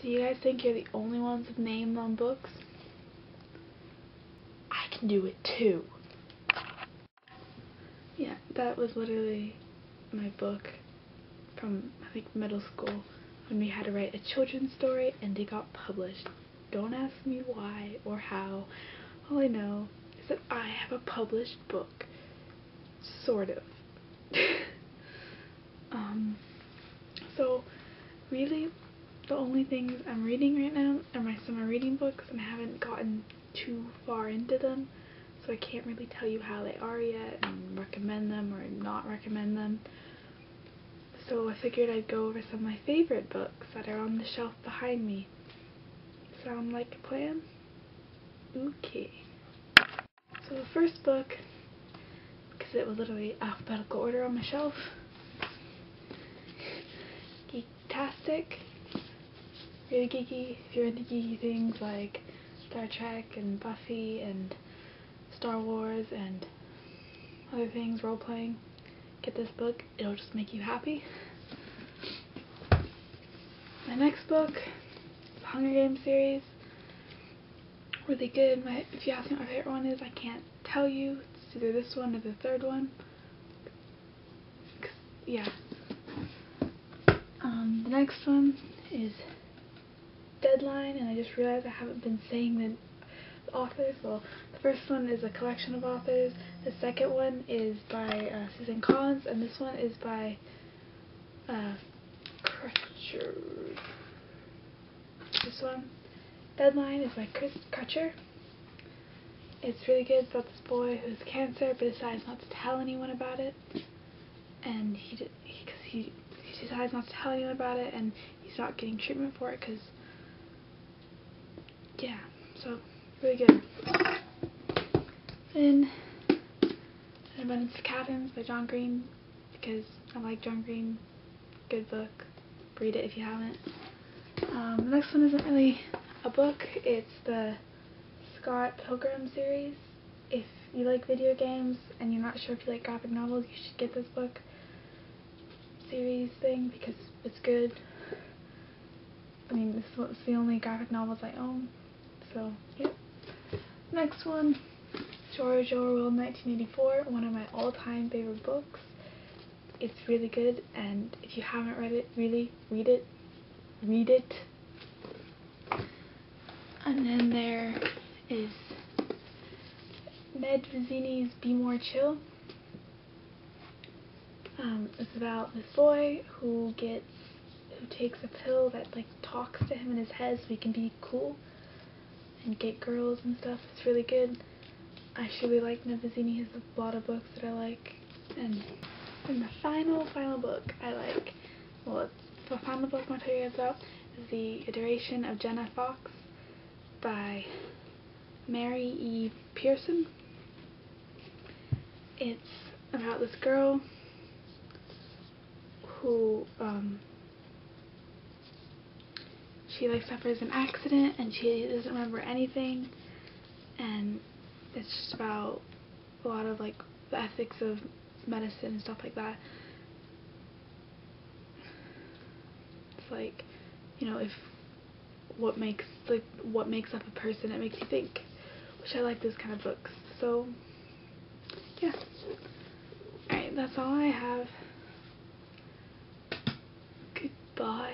Do you guys think you're the only ones with names on books? I can do it too. Yeah, that was literally my book from, I think, middle school, when we had to write a children's story and it got published. Don't ask me why or how. All I know is that I have a published book. Sort of. So really the only things I'm reading right now are my summer reading books, and I haven't gotten too far into them, so I can't really tell you how they are yet and recommend them or not recommend them. So I figured I'd go over some of my favorite books that are on the shelf behind me. Sound like a plan? Okay. So the first book, because it was literally alphabetical order on my shelf, Geektastic. Really geeky. If you're into geeky things like Star Trek and Buffy and Star Wars and other things, role-playing, get this book. It'll just make you happy. My next book, the Hunger Games series. Really good. If you ask me what my favorite one is, I can't tell you. It's either this one or the third one. Yeah. The next one is Deadline, and I just realized I haven't been saying the authors. Well, the first one is a collection of authors. The second one is by Suzanne, and this one is by Crutcher. This one, Deadline, is by Crutcher. It's really good. It's about this boy who has cancer but decides not to tell anyone about it, and he decides not to tell anyone about it, and he's not getting treatment for it because, yeah, so really good. Then An Abundance of Katherines by John Green, because I like John Green. Good book. Read it if you haven't. The next one isn't really a book. It's the Pilgrim series. If you like video games and you're not sure if you like graphic novels, you should get this book series thing because it's good. I mean, this is the only graphic novels I own, so yeah. Next one, George Orwell 1984, one of my all-time favorite books. It's really good, and if you haven't read it, really read it. Read it. And then there is Vizzini's Be More Chill. It's about this boy who takes a pill that like talks to him in his head so he can be cool and get girls and stuff. It's really good. I actually like Vizzini. He has a lot of books that I like. And the final book I like, well, the final book I'm going to tell you guys about is the Adoration of Jenna by Mary E. Pearson. It's about this girl who she like suffers an accident and she doesn't remember anything, and it's just about a lot of like the ethics of medicine and stuff like that. It's like, you know, if what makes up a person, it makes you think, which I like those kind of books. So yeah. Alright, that's all I have. Goodbye.